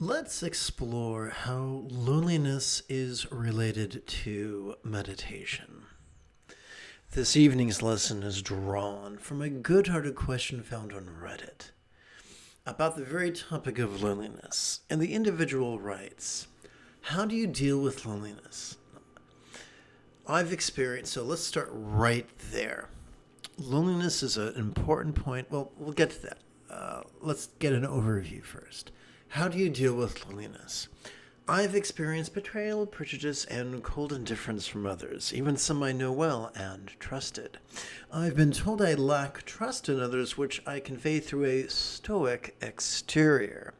Let's explore how loneliness is related to meditation. This evening's lesson is drawn from a good-hearted question found on Reddit about the very topic of loneliness, and the individual writes, how do you deal with loneliness? I've experienced, so let's start right there. Loneliness is an important point. Well, we'll get to that. Let's get an overview first. How do you deal with loneliness? I've experienced betrayal, prejudice, and cold indifference from others, even some I know well and trusted. I've been told I lack trust in others, which I convey through a stoic exterior.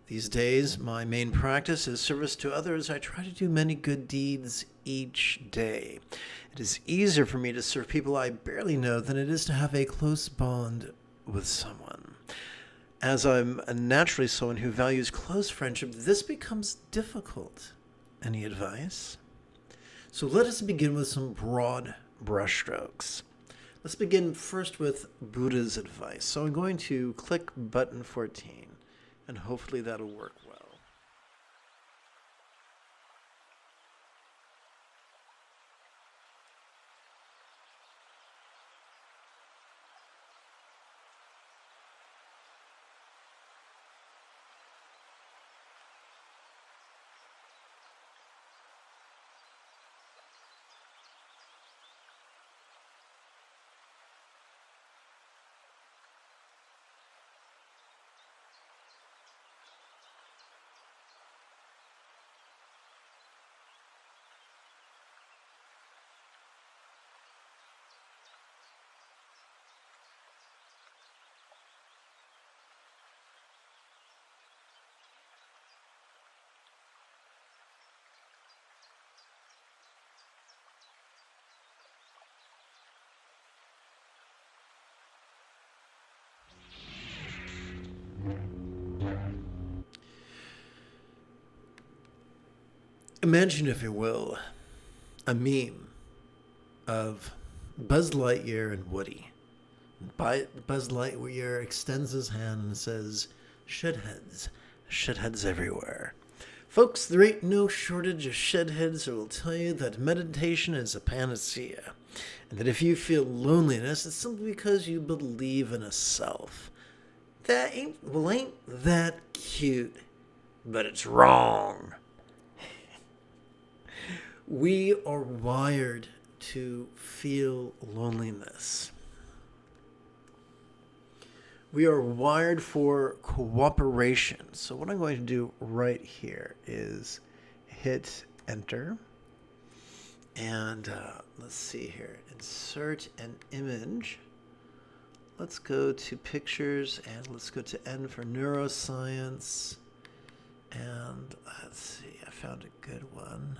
These days, my main practice is service to others. I try to do many good deeds each day. It is easier for me to serve people I barely know than it is to have a close bond with someone. As I'm naturally someone who values close friendship, this becomes difficult. Any advice? So let us begin with some broad brushstrokes. Let's begin first with Buddha's advice. So I'm going to click button 14, and hopefully that'll work well. Imagine, if you will, a meme of Buzz Lightyear and Woody. Buzz Lightyear extends his hand and says, shitheads everywhere. Folks, there ain't no shortage of shitheads who will tell you that meditation is a panacea, and that if you feel loneliness, it's simply because you believe in a self. That ain't that cute, but it's wrong. We are wired to feel loneliness. We are wired for cooperation. So what I'm going to do right here is hit enter. And let's see here. Insert an image. Let's go to pictures and let's go to N for neuroscience. And let's see, I found a good one.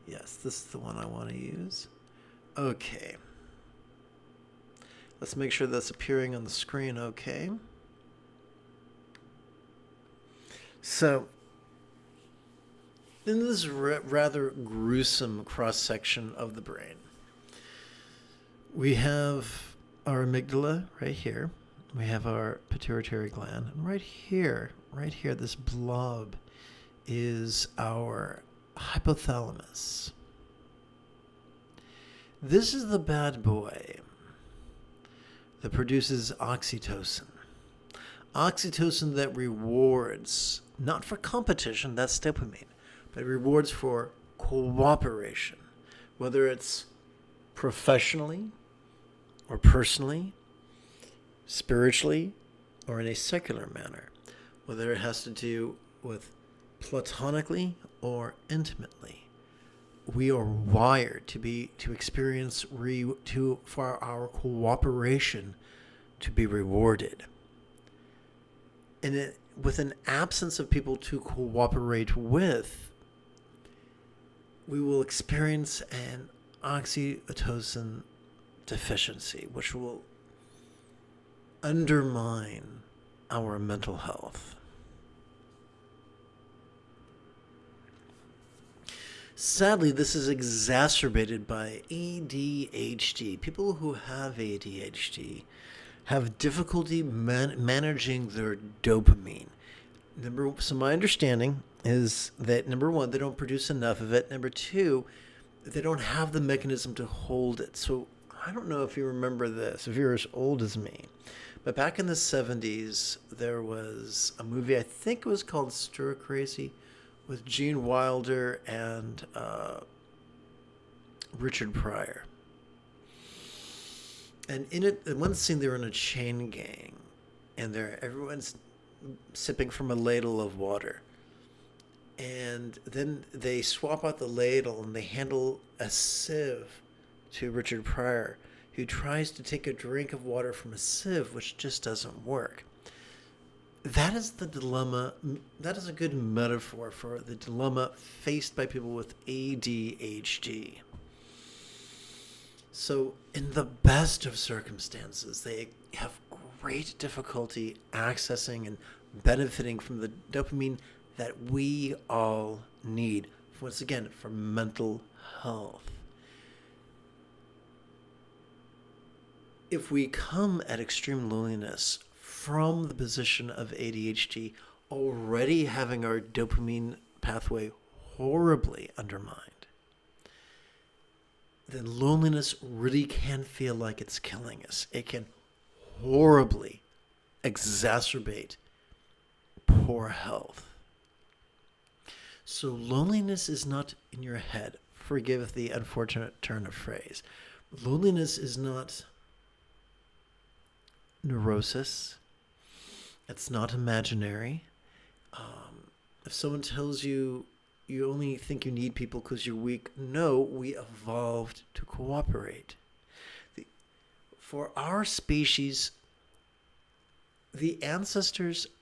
Yes, this is the one I want to use. Okay. Let's make sure that's appearing on the screen okay. So, in this rather gruesome cross-section of the brain, we have our amygdala right here. We have our pituitary gland. And right here, this blob is our hypothalamus. This is the bad boy that produces oxytocin. Oxytocin that rewards, not for competition, that's dopamine, but rewards for cooperation, whether it's professionally or personally, spiritually, or in a secular manner, whether it has to do with platonically or intimately. We are wired to experience for our cooperation to be rewarded. And with an absence of people to cooperate with, we will experience an oxytocin deficiency, which will undermine our mental health. Sadly, this is exacerbated by ADHD. People who have ADHD have difficulty managing their dopamine. So my understanding is that number one, they don't produce enough of it. Number two, they don't have the mechanism to hold it. So I don't know if you remember this, if you're as old as me, but back in the 70s, there was a movie, I think it was called Stir Crazy, with Gene Wilder and Richard Pryor. And in it, in one scene, they're in a chain gang, and everyone's sipping from a ladle of water. And then they swap out the ladle and they handle a sieve to Richard Pryor, who tries to take a drink of water from a sieve, which just doesn't work. That is the dilemma. That is a good metaphor for the dilemma faced by people with ADHD. So, in the best of circumstances, they have great difficulty accessing and benefiting from the dopamine that we all need, once again, for mental health. If we come at extreme loneliness from the position of ADHD, already having our dopamine pathway horribly undermined, then loneliness really can feel like it's killing us. It can horribly exacerbate poor health. So loneliness is not in your head. Forgive the unfortunate turn of phrase. Loneliness is not neurosis. It's not imaginary. If someone tells you you only think you need people because you're weak, no, we evolved to cooperate. For our species,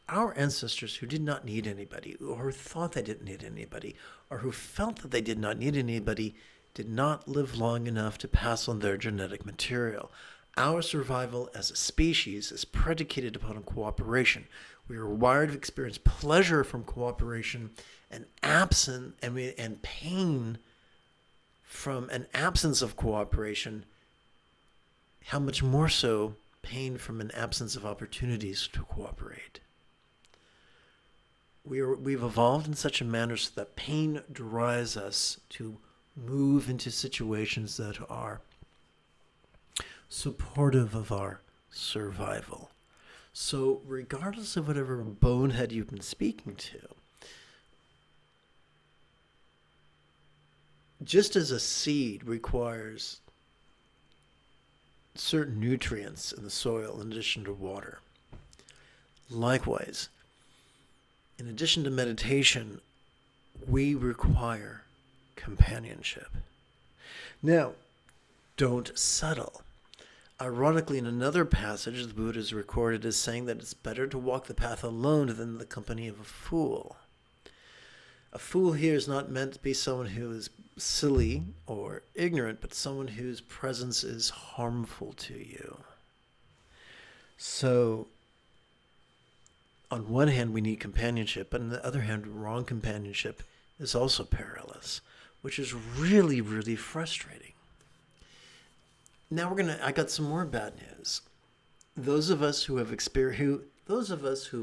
our ancestors who did not need anybody, or who thought they didn't need anybody, or who felt that they did not need anybody, did not live long enough to pass on their genetic material. Our survival as a species is predicated upon cooperation. We are wired to experience pleasure from cooperation and pain from an absence of cooperation. How much more so pain from an absence of opportunities to cooperate. We've evolved in such a manner so that pain drives us to move into situations that are supportive of our survival. So regardless of whatever bonehead you've been speaking to, just as a seed requires certain nutrients in the soil in addition to water, likewise, in addition to meditation, we require companionship. Now, don't settle. Ironically, in another passage, the Buddha is recorded as saying that it's better to walk the path alone than the company of a fool. A fool here is not meant to be someone who is silly or ignorant, but someone whose presence is harmful to you. So, on one hand, we need companionship, but on the other hand, wrong companionship is also perilous, which is really, really frustrating. Now I got some more bad news. Those of us who've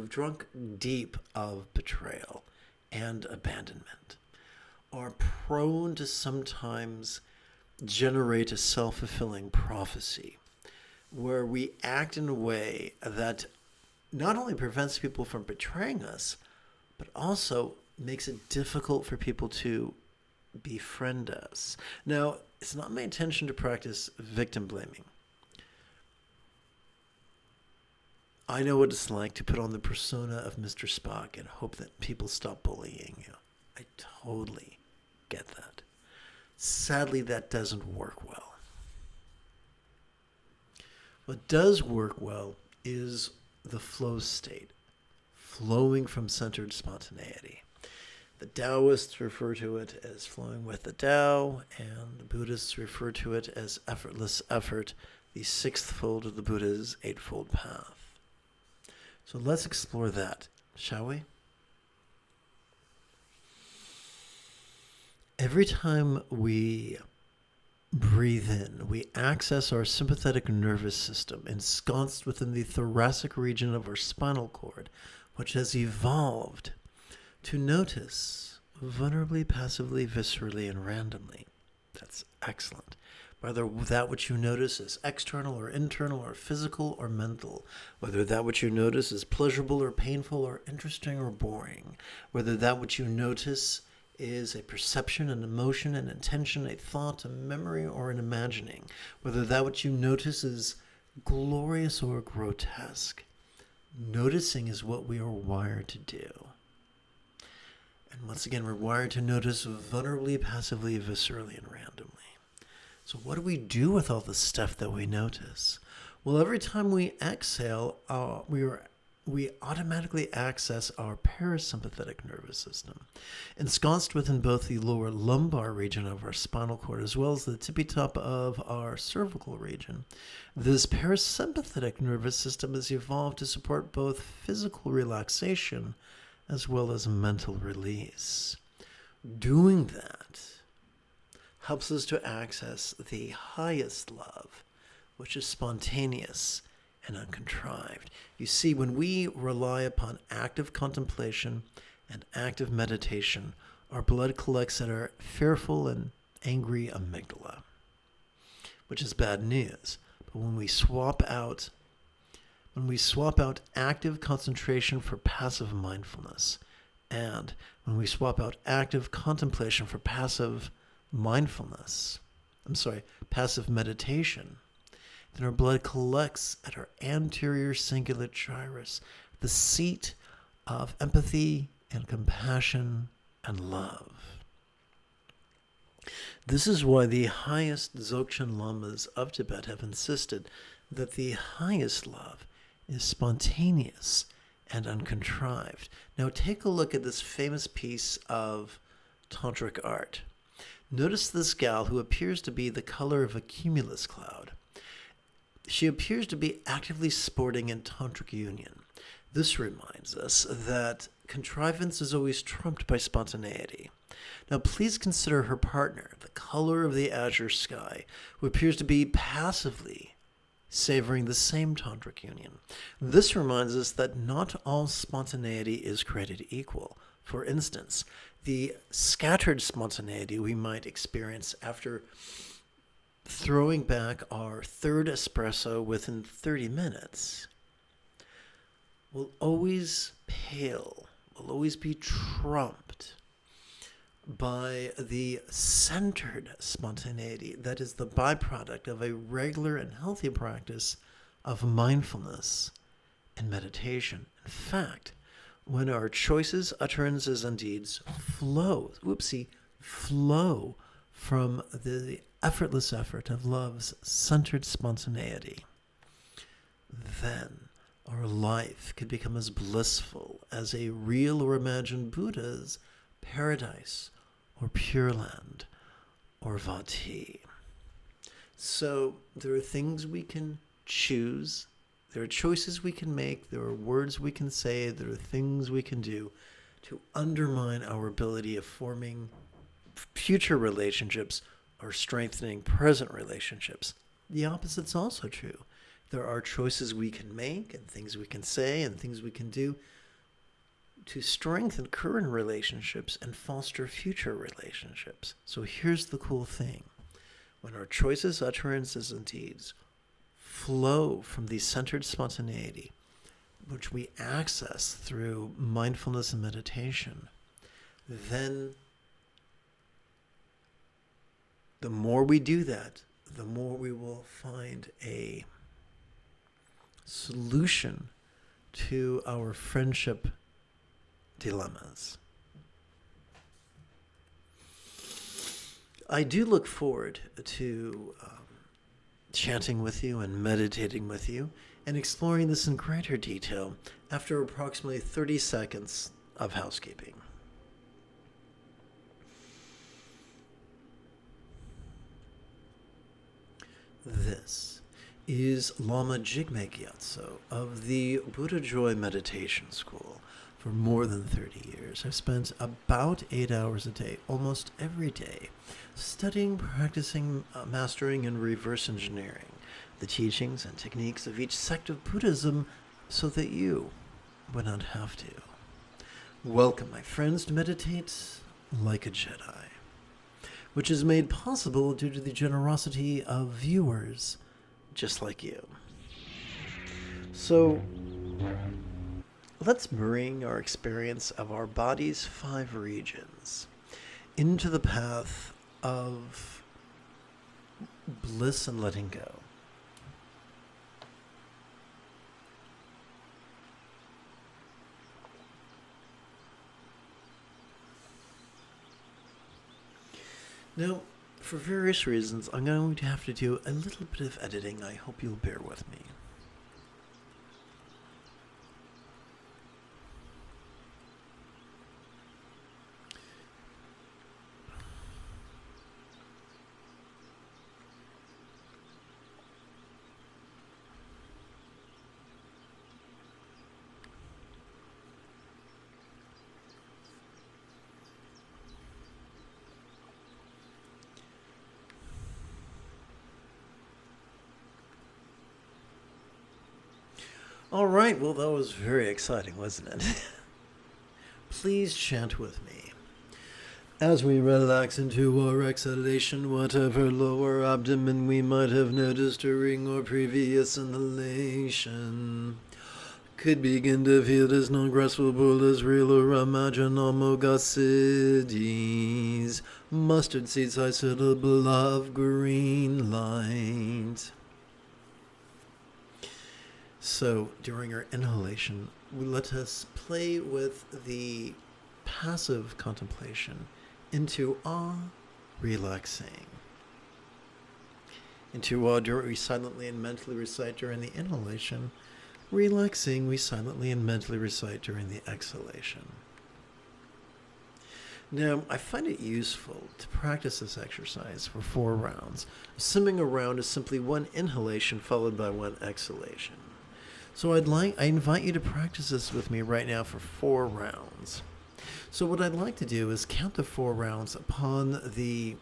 drunk deep of betrayal and abandonment are prone to sometimes generate a self-fulfilling prophecy where we act in a way that not only prevents people from betraying us, but also makes it difficult for people to befriend us. Now, it's not my intention to practice victim blaming. I know what it's like to put on the persona of Mr. Spock and hope that people stop bullying you. I totally get that. Sadly, that doesn't work well. What does work well is the flow state, flowing from centered spontaneity. The Taoists refer to it as flowing with the Tao, and the Buddhists refer to it as effortless effort, the sixth fold of the Buddha's eightfold path. So let's explore that, shall we? Every time we breathe in, we access our sympathetic nervous system ensconced within the thoracic region of our spinal cord, which has evolved to notice vulnerably, passively, viscerally, and randomly. That's excellent. Whether that which you notice is external or internal or physical or mental, whether that which you notice is pleasurable or painful or interesting or boring, whether that which you notice is a perception, an emotion, an intention, a thought, a memory, or an imagining, whether that which you notice is glorious or grotesque. Noticing is what we are wired to do. And once again, we're wired to notice vulnerably, passively, viscerally, and randomly. So what do we do with all the stuff that we notice? Well, every time we exhale, we automatically access our parasympathetic nervous system, ensconced within both the lower lumbar region of our spinal cord as well as the tippy top of our cervical region. This parasympathetic nervous system has evolved to support both physical relaxation as well as mental release. Doing that helps us to access the highest love, which is spontaneous and uncontrived. You see, when we rely upon active contemplation and active meditation, our blood collects at our fearful and angry amygdala, which is bad news. But when we swap out active concentration for passive mindfulness, and when we swap out active contemplation for passive meditation, then our blood collects at our anterior cingulate gyrus, the seat of empathy and compassion and love. This is why the highest Dzogchen Lamas of Tibet have insisted that the highest love is spontaneous and uncontrived. Now take a look at this famous piece of tantric art. Notice this gal who appears to be the color of a cumulus cloud. She appears to be actively sporting in tantric union. This reminds us that contrivance is always trumped by spontaneity. Now please consider her partner, the color of the azure sky, who appears to be passively savoring the same tantric union. This reminds us that not all spontaneity is created equal. For instance, the scattered spontaneity we might experience after throwing back our third espresso within 30 minutes will always pale, will always be trumped by the centered spontaneity that is the byproduct of a regular and healthy practice of mindfulness and meditation. In fact, when our choices, utterances, and deeds flow from the effortless effort of love's centered spontaneity, then our life could become as blissful as a real or imagined Buddha's paradise or Pure Land or Vati. So there are things we can choose, there are choices we can make, there are words we can say, there are things we can do to undermine our ability of forming future relationships or strengthening present relationships. The opposite's also true. There are choices we can make and things we can say and things we can do to strengthen current relationships and foster future relationships. So here's the cool thing. When our choices, utterances, and deeds flow from the centered spontaneity, which we access through mindfulness and meditation, then the more we do that, the more we will find a solution to our friendship dilemmas. I do look forward to chanting with you and meditating with you and exploring this in greater detail after approximately 30 seconds of housekeeping. This is Lama Jigme Gyatso of the Buddha Joy Meditation School. For more than 30 years, I've spent about 8 hours a day, almost every day, studying, practicing, mastering, and reverse engineering the teachings and techniques of each sect of Buddhism so that you, but not have to. Welcome, my friends, to Meditate Like a Jedi, which is made possible due to the generosity of viewers just like you. So, let's bring our experience of our body's 5 regions into the path of bliss and letting go. Now, for various reasons, I'm going to have to do a little bit of editing. I hope you'll bear with me. All right, well, that was very exciting, wasn't it? Please chant with me. As we relax into our exhalation, whatever lower abdomen we might have noticed during our previous inhalation could begin to feel as non-graspable as real or imaginable cities, mustard seed size syllable of green light. So, during our inhalation, let us play with the passive contemplation into awe, relaxing. Into awe, we silently and mentally recite during the inhalation. Relaxing, we silently and mentally recite during the exhalation. Now, I find it useful to practice this exercise for 4 rounds. Simming around is simply one inhalation followed by one exhalation. So I invite you to practice this with me right now for 4 rounds. So what I'd like to do is count the 4 rounds upon the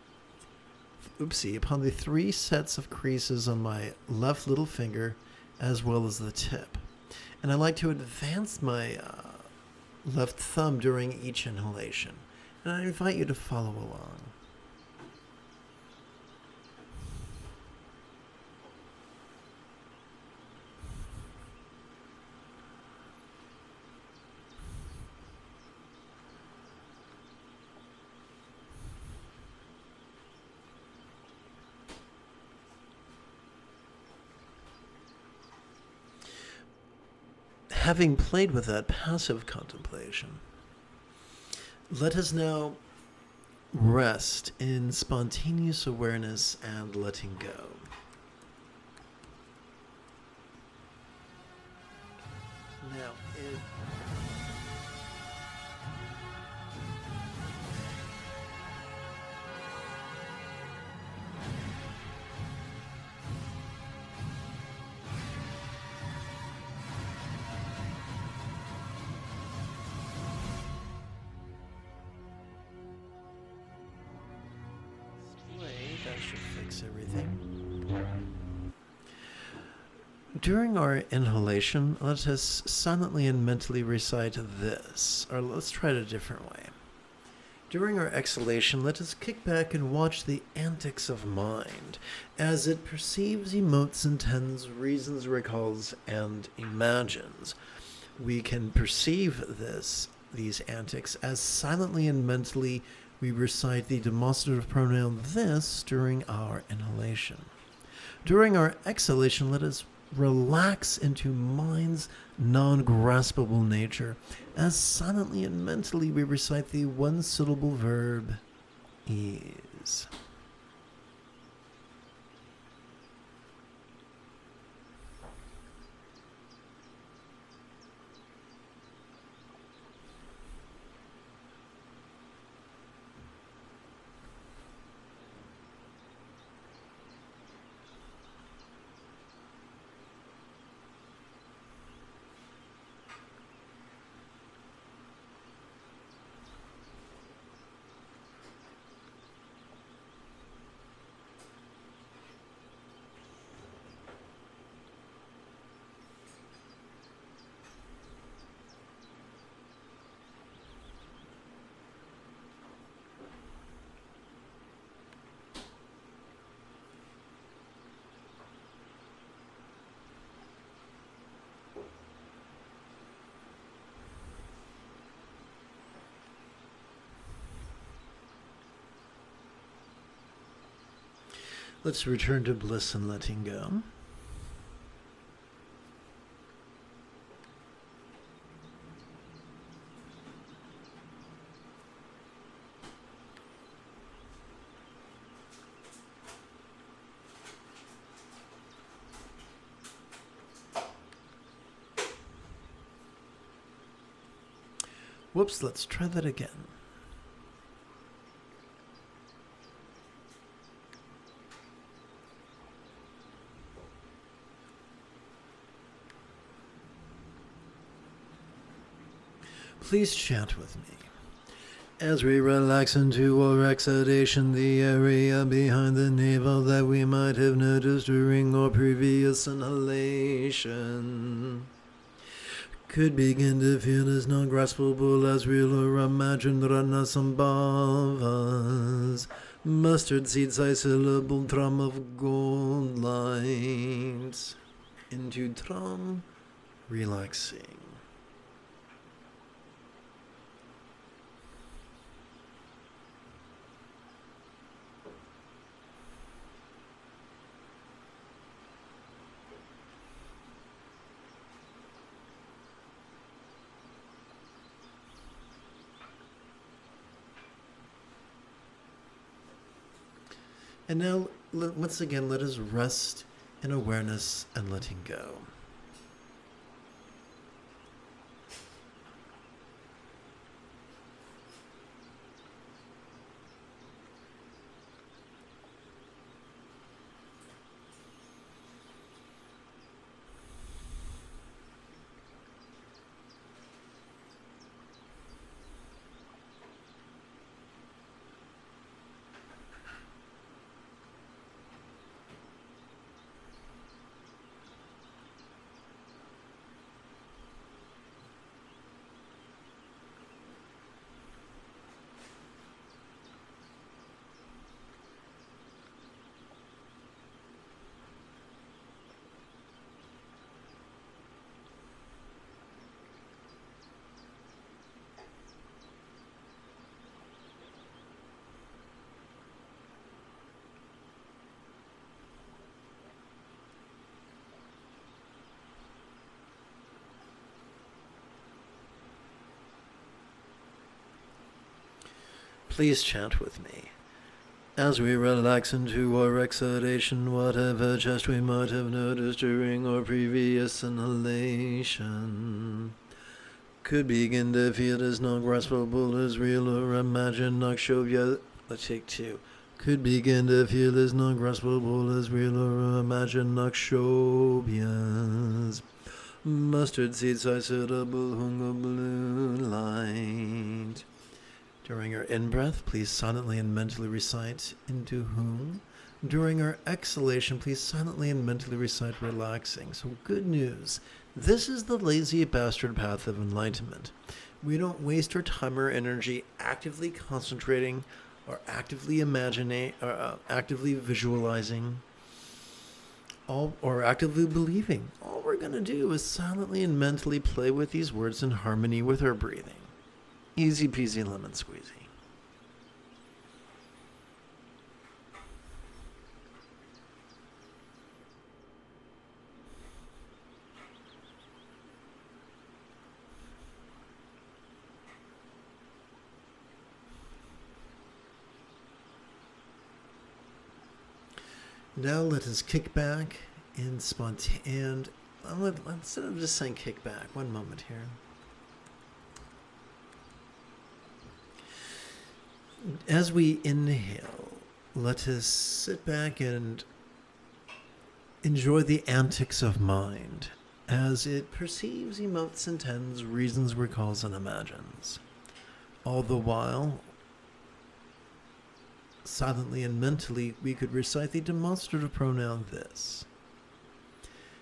3 sets of creases on my left little finger as well as the tip. And I like to advance my left thumb during each inhalation. And I invite you to follow along. Having played with that passive contemplation, let us now rest in spontaneous awareness and letting go. Now, that should fix everything. During our inhalation, let us silently and mentally recite this, or let's try it a different way. During our exhalation, let us kick back and watch the antics of mind as it perceives, emotes, intends, reasons, recalls, and imagines. We can perceive these antics as silently and mentally we recite the demonstrative pronoun this during our inhalation. During our exhalation, let us relax into mind's non-graspable nature as silently and mentally we recite the 1-syllable verb ease. Let's return to bliss and letting go. Whoops, let's try that again. Please chant with me. As we relax into our exhalation, the area behind the navel that we might have noticed during our previous inhalation could begin to feel as non-graspable as real or imagined Ranasambhavas, mustard seed-sized syllable drum of gold light into drum, relaxing. And now, once again, let us rest in awareness and letting go. Please chant with me. As we relax into our exhalation, whatever just we might have noticed during our previous inhalation could begin to feel as non-graspable as real or imagined Nakshovya. Let's take two. Could begin to feel as non-graspable as real or imagined Nakshovya's mustard seed-sized syllable hunga blue light. During our in-breath, please silently and mentally recite into whom. During our exhalation, please silently and mentally recite relaxing. So good news. This is the lazy bastard path of enlightenment. We don't waste our time or energy actively concentrating or actively imagining or actively visualizing or actively believing. All we're going to do is silently and mentally play with these words in harmony with our breathing. Easy peasy lemon squeezy. Now let us kick back and spontaneous. Instead of just saying kick back, one moment here. As we inhale, let us sit back and enjoy the antics of mind as it perceives, emotes, intends, reasons, recalls, and imagines. All the while, silently and mentally, we could recite the demonstrative pronoun this.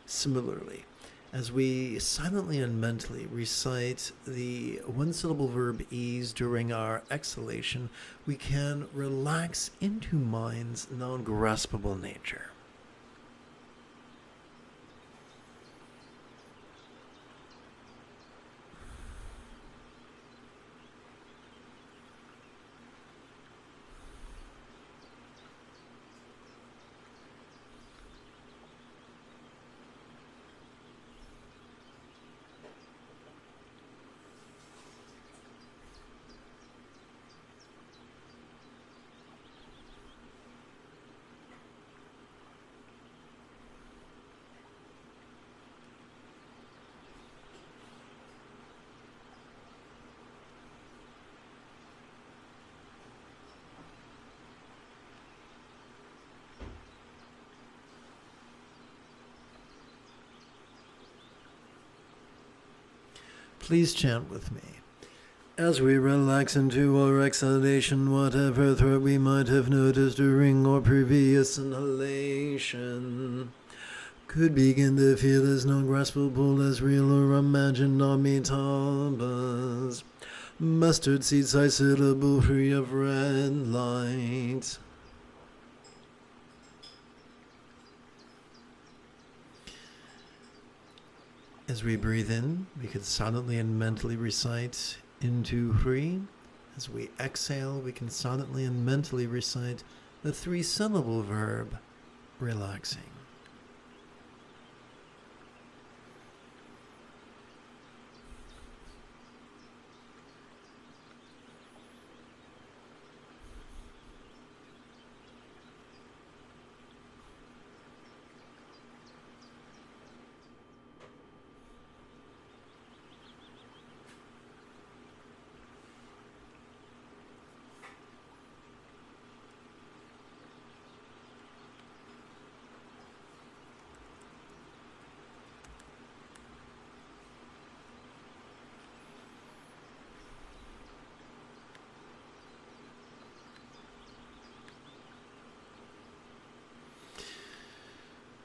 Similarly, as we silently and mentally recite the one-syllable verb ease during our exhalation, we can relax into mind's non-graspable nature. Please chant with me. As we relax into our exhalation, whatever threat we might have noticed during our previous inhalation could begin to feel as non-graspable as real or imagined amitabhas. Mustard seed size syllable free of red light. As we breathe in, we could silently and mentally recite into Hree. As we exhale, we can silently and mentally recite the 3-syllable verb, relaxing.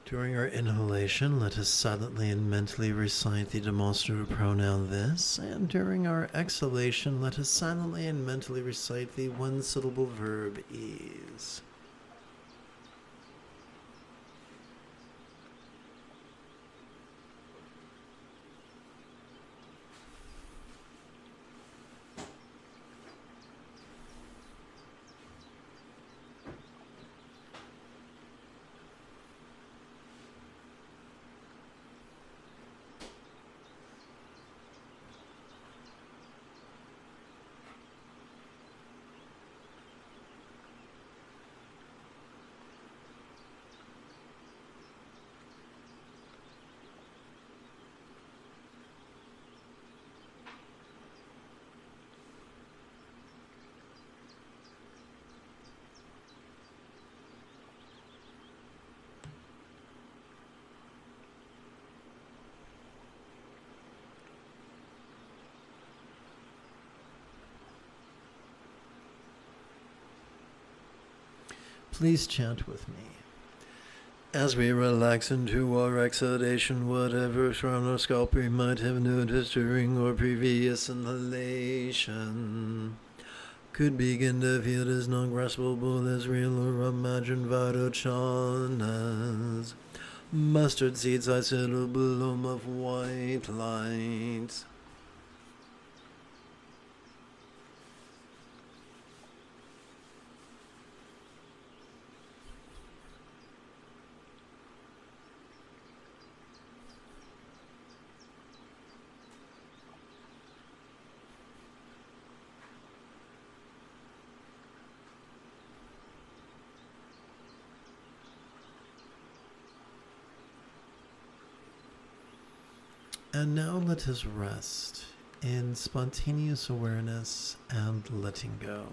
During our inhalation, let us silently and mentally recite the demonstrative pronoun this, and during our exhalation, let us silently and mentally recite the 1-syllable verb ease. Please chant with me. As we relax into our exhalation, whatever frown or scalp we might have noticed during our previous inhalation could begin to feel as non-graspable as real or imagined varochanas. Mustard seeds I set a bloom of white light. And now let us rest in spontaneous awareness and letting go.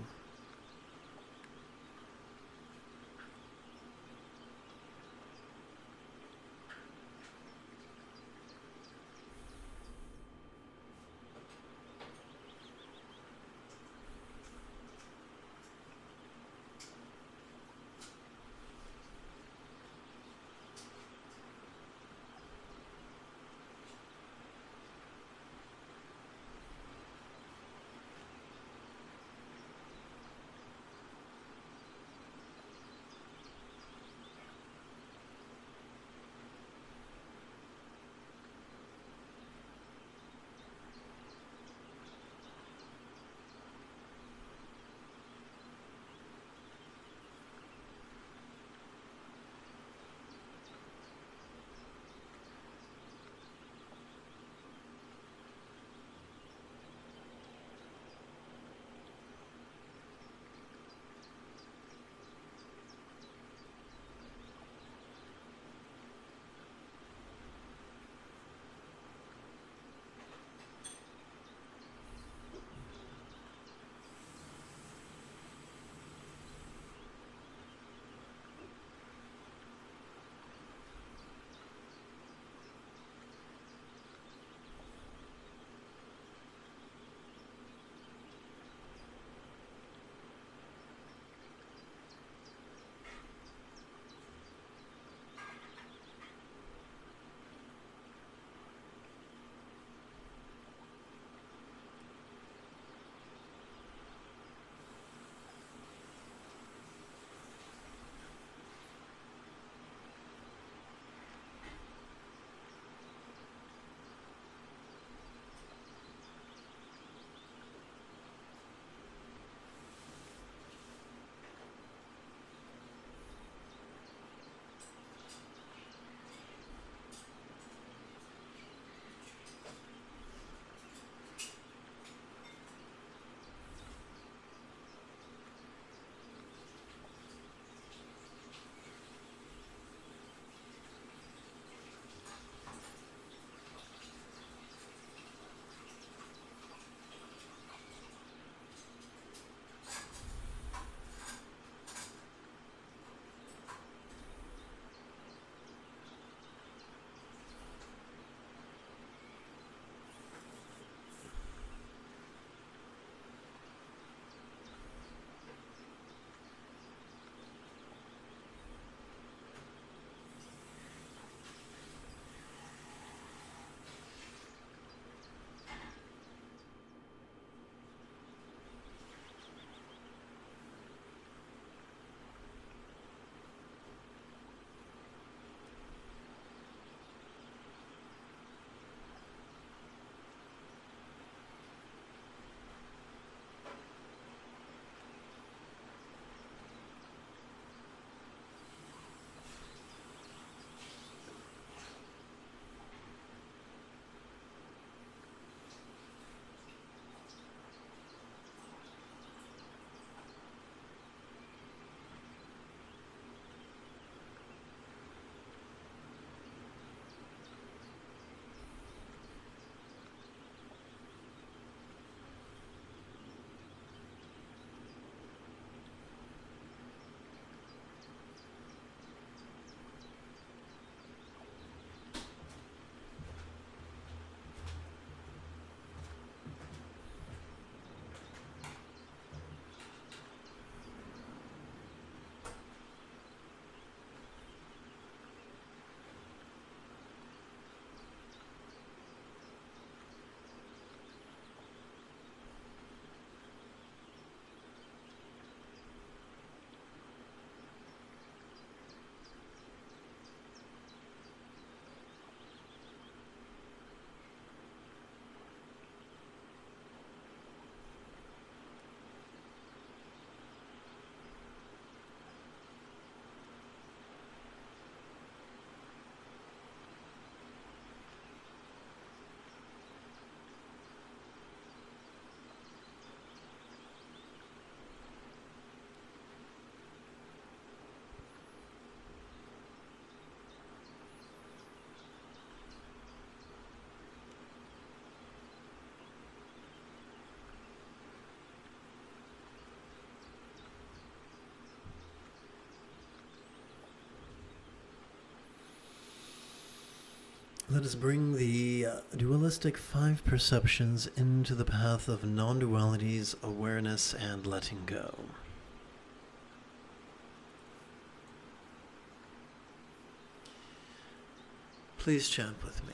Let us bring the dualistic five perceptions into the path of non-duality's awareness and letting go. Please chant with me.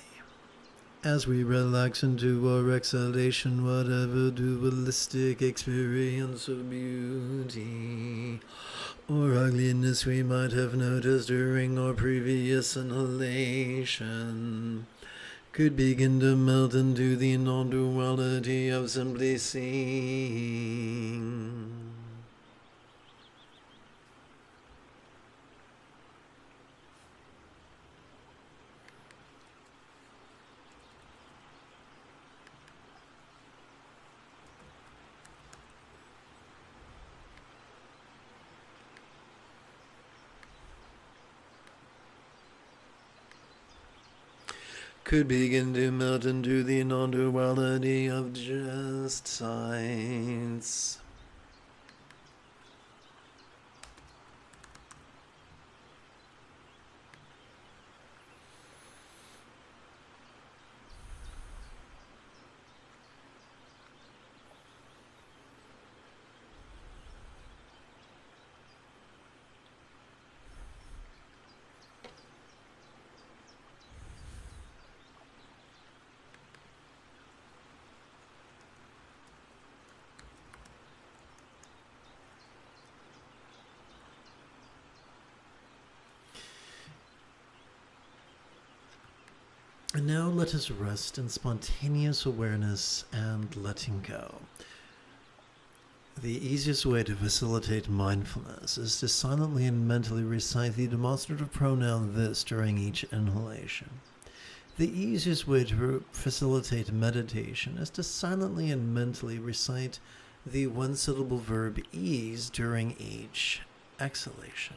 As we relax into our exhalation, whatever dualistic experience of beauty or ugliness we might have noticed during our previous inhalation could begin to melt into the non-duality of simply seeing. Could begin to melt into the non-duality of just sights. And now let us rest in spontaneous awareness and letting go. The easiest way to facilitate mindfulness is to silently and mentally recite the demonstrative pronoun this during each inhalation. The easiest way to facilitate meditation is to silently and mentally recite the one-syllable verb ease during each exhalation.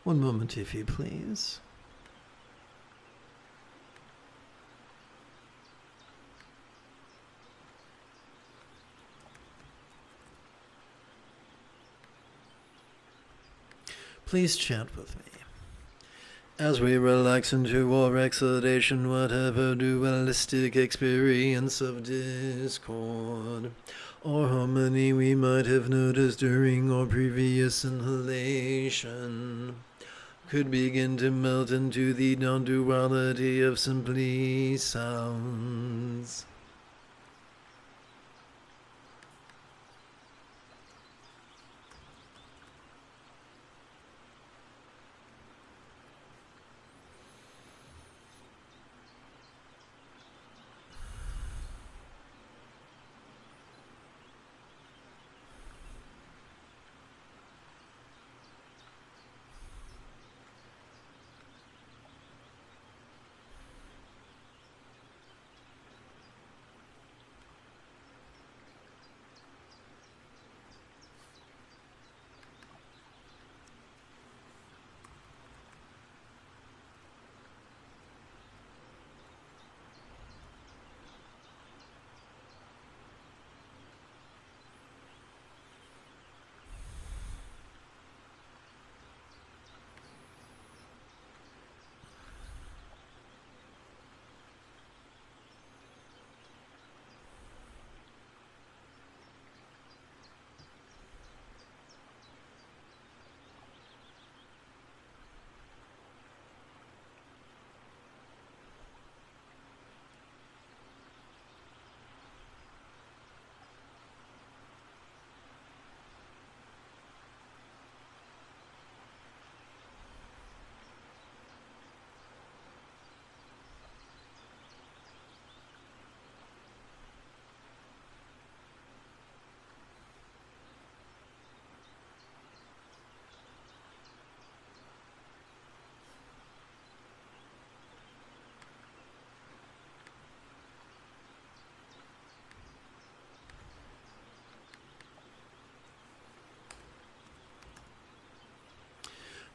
One moment, if you please. Please chant with me. As we relax into our exhalation, whatever dualistic experience of discord or harmony we might have noticed during our previous inhalation could begin to melt into the non-duality of simply sounds.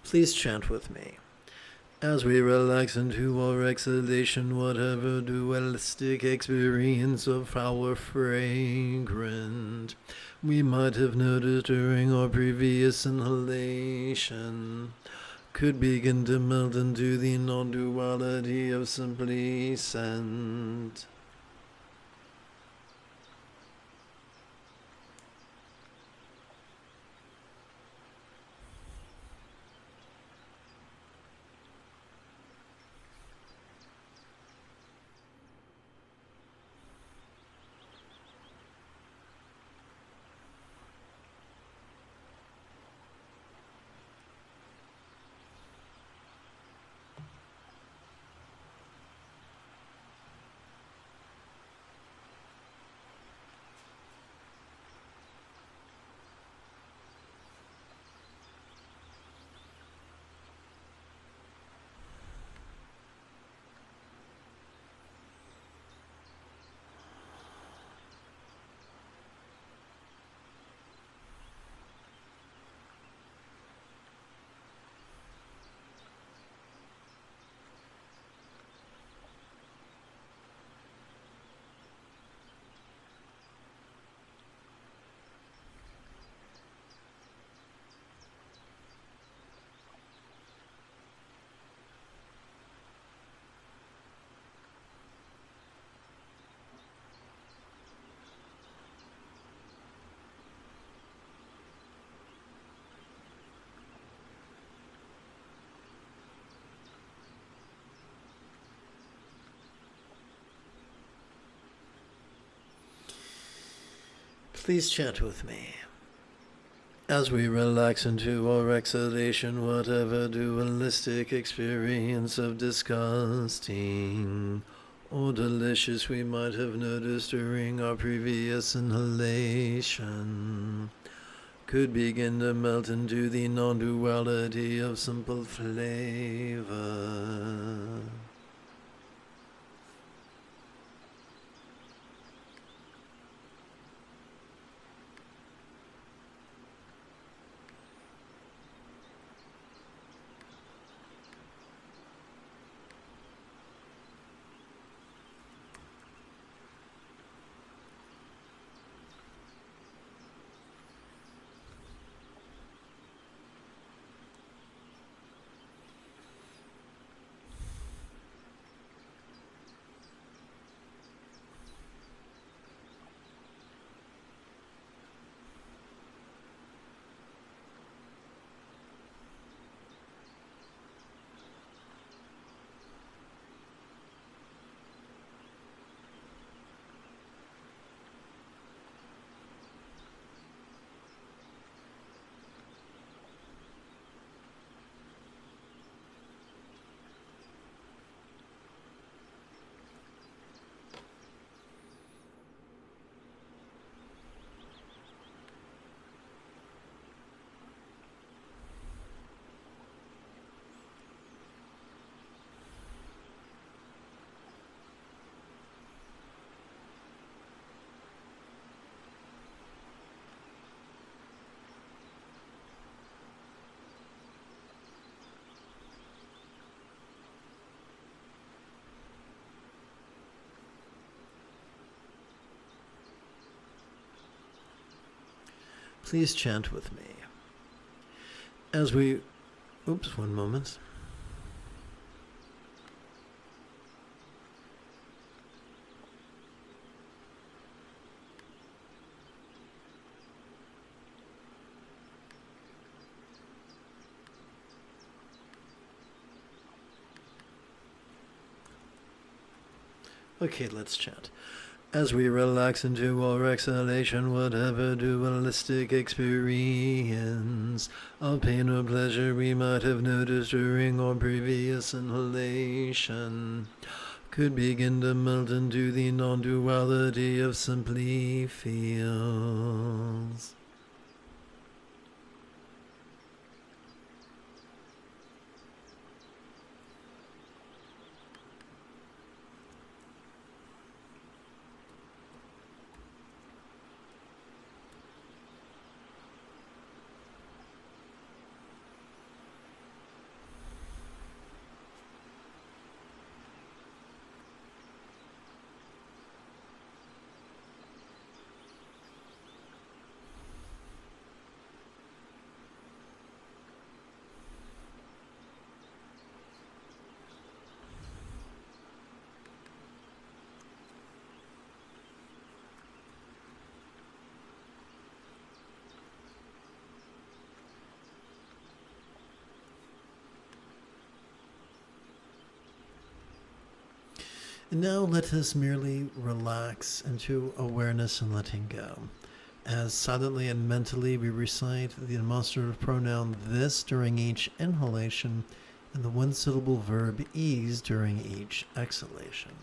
Please chant with me. As we relax into our exhalation, whatever dualistic experience of our fragrant we might have noticed during our previous inhalation could begin to melt into the non-duality of simply scent. Please chant with me. As we relax into our exhalation, whatever dualistic experience of disgusting or delicious we might have noticed during our previous inhalation could begin to melt into the non-duality of simple flavor. Please chant with me. As we... Oops, one moment. Okay, let's chant. As we relax into our exhalation, whatever dualistic experience of pain or pleasure we might have noticed during our previous inhalation could begin to melt into the non-duality of simply feels. Now let us merely relax into awareness and letting go. As silently and mentally we recite the demonstrative pronoun this during each inhalation and the one-syllable verb ease during each exhalation.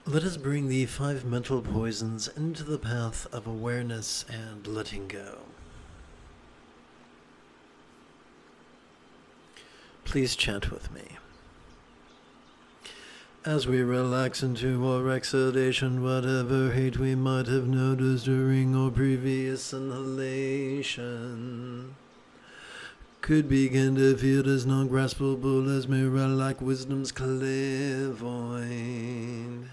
Let us bring the 5 mental poisons into the path of awareness and letting go. Please chant with me. As we relax into our exhalation, whatever hate we might have noticed during our previous inhalation could begin to feel as non-graspable as mirror like wisdom's clairvoyant.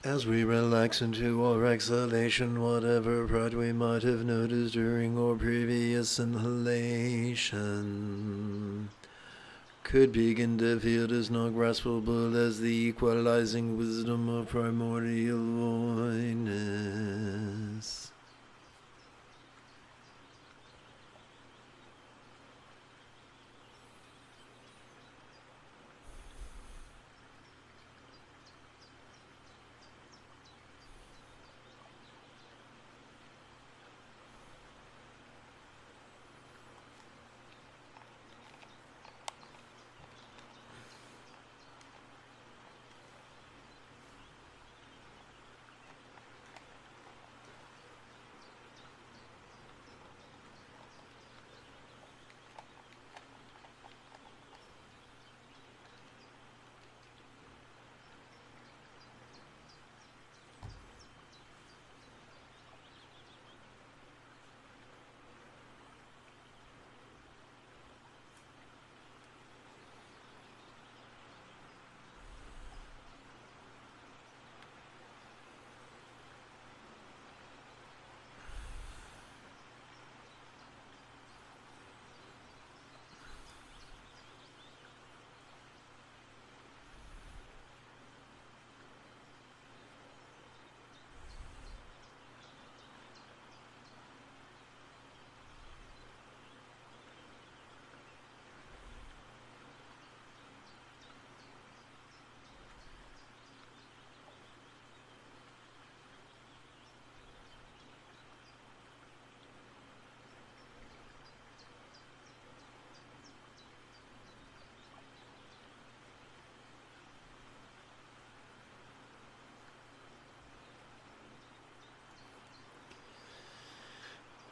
As we relax into our exhalation, whatever pride we might have noticed during our previous inhalation could begin to feel as not graspable as the equalizing wisdom of primordial voidness.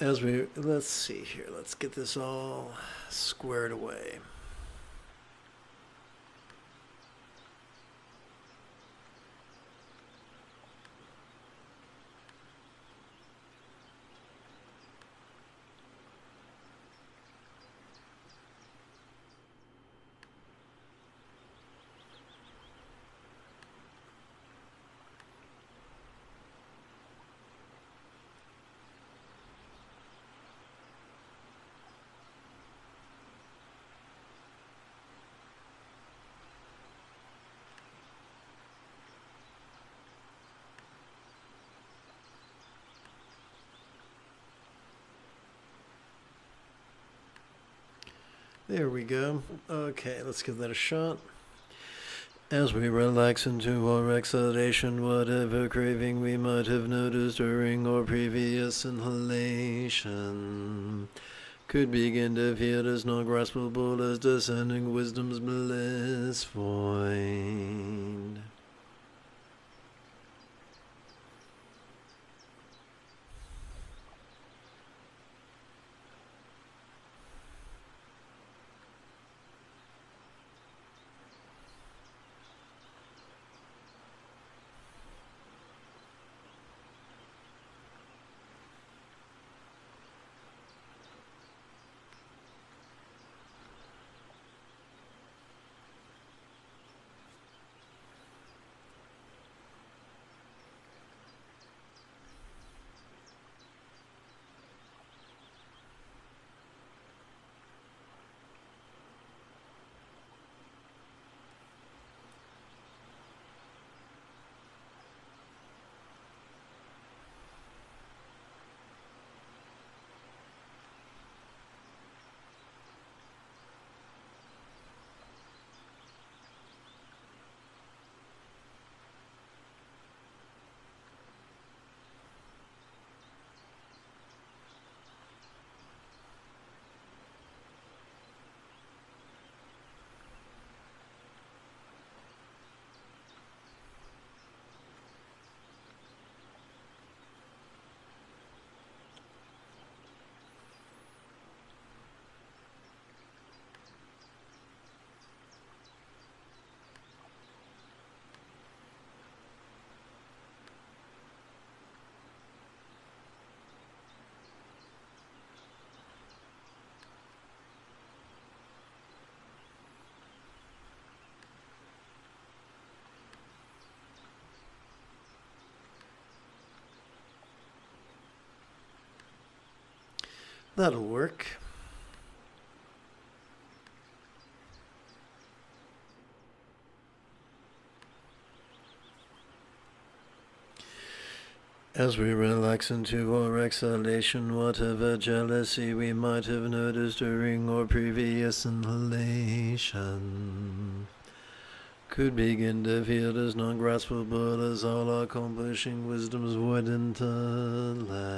Let's see here, let's get this all squared away. There we go. Okay, let's give that a shot. As we relax into our exhalation, whatever craving we might have noticed during our previous inhalation could begin to feel as not graspable as descending wisdom's bliss void. That'll work. As we relax into our exhalation, whatever jealousy we might have noticed during our previous inhalation could begin to feel as non-graspable as all accomplishing wisdom's void intellect.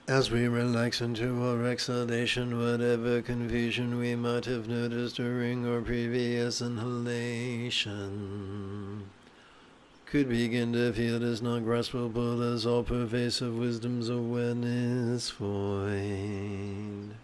As we relax into our exhalation, whatever confusion we might have noticed during our previous inhalation could begin to feel as non-graspable as all pervasive wisdom's awareness void.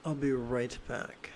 I'll be right back.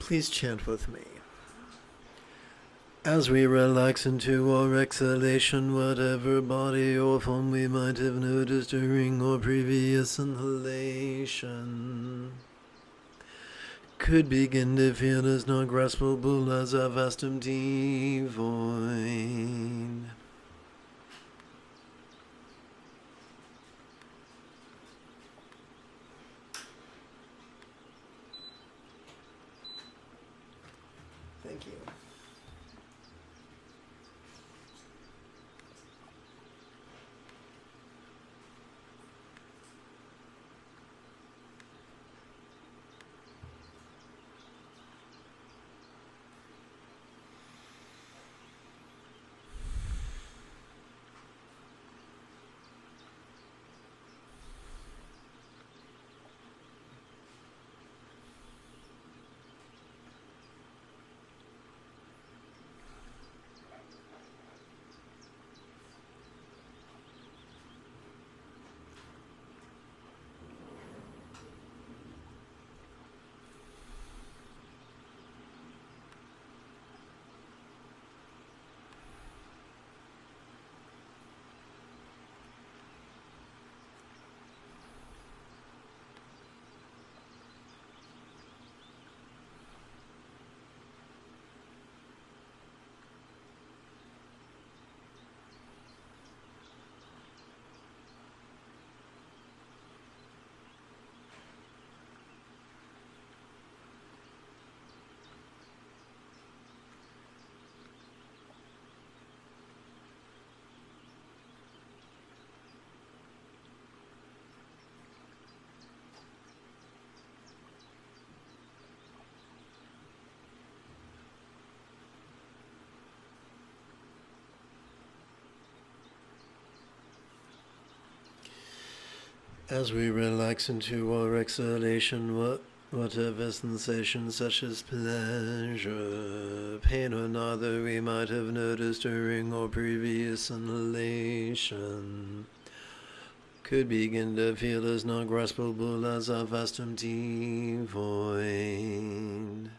Please chant with me. As we relax into our exhalation, whatever body or form we might have noticed during our previous inhalation could begin to feel as not graspable as a vast empty void. Thank you. As we relax into our exhalation, whatever sensation such as pleasure, pain or neither we might have noticed during our previous inhalation could begin to feel as not graspable as a vast empty void.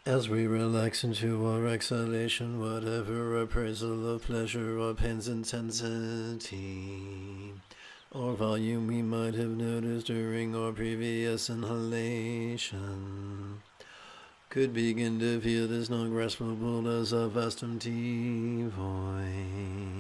As we relax into our exhalation, whatever appraisal of pleasure or pain's intensity or volume we might have noticed during our previous inhalation could begin to feel as non-graspable as a vast empty void.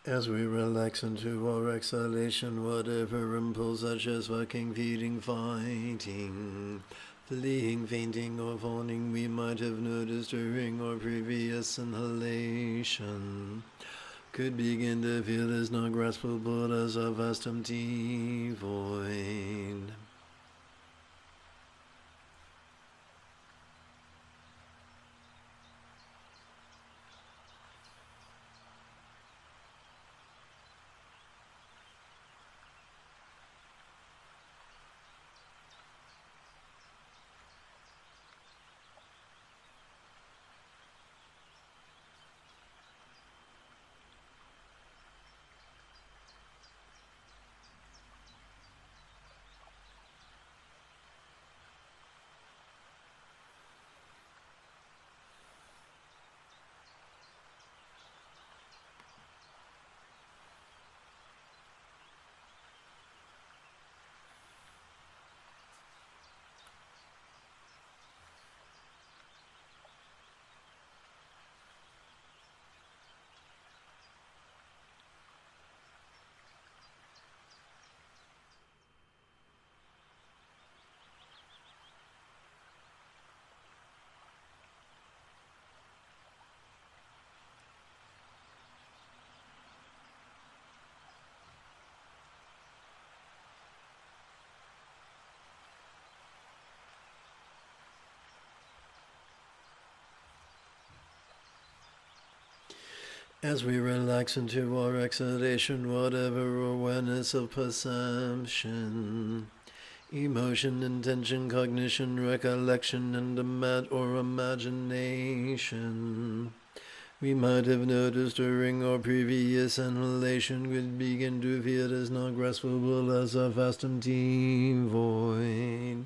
As we relax into our exhalation, whatever impulse such as fucking, feeding, fighting, fleeing, fainting, or fawning we might have noticed during our previous inhalation could begin to feel as non-graspable as a vast empty void. As we relax into our exhalation, whatever awareness of perception, emotion, intention, cognition, recollection, and or imagination we might have noticed during our previous inhalation could begin to feel as non-graspable as a vast empty void.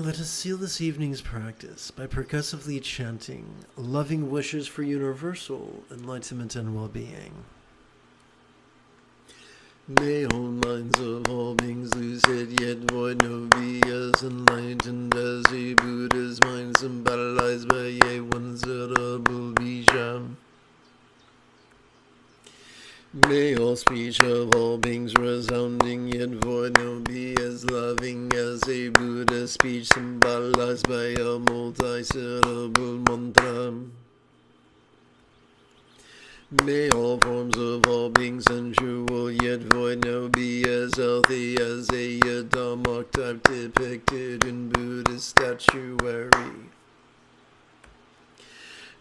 Let us seal this evening's practice by percussively chanting loving wishes for universal enlightenment and well-being. May all minds of all beings lucid yet void no be as enlightened as a Buddha's mind symbolized by a one-syllable bija. May all speech of all beings resounding yet void no be as loving as a Buddha's speech symbolized by a multi-syllable mantra. May all forms of all beings sensual yet void no be as healthy as a Dhammak type depicted in Buddhist statuary.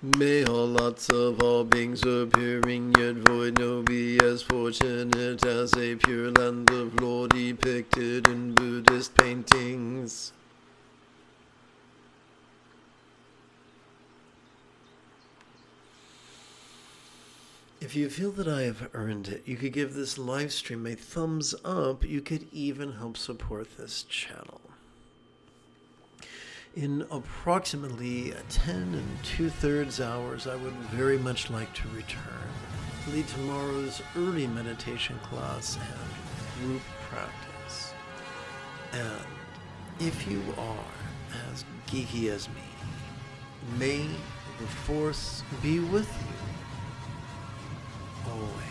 May all lots of all beings appearing yet void no be as fortunate as a pure land of law depicted in Buddhist paintings. If you feel that I have earned it, you could give this live stream a thumbs up. You could even help support this channel. In approximately 10 2/3 hours, I would very much like to return to lead tomorrow's early meditation class and group practice. And if you are as geeky as me, may the Force be with you always.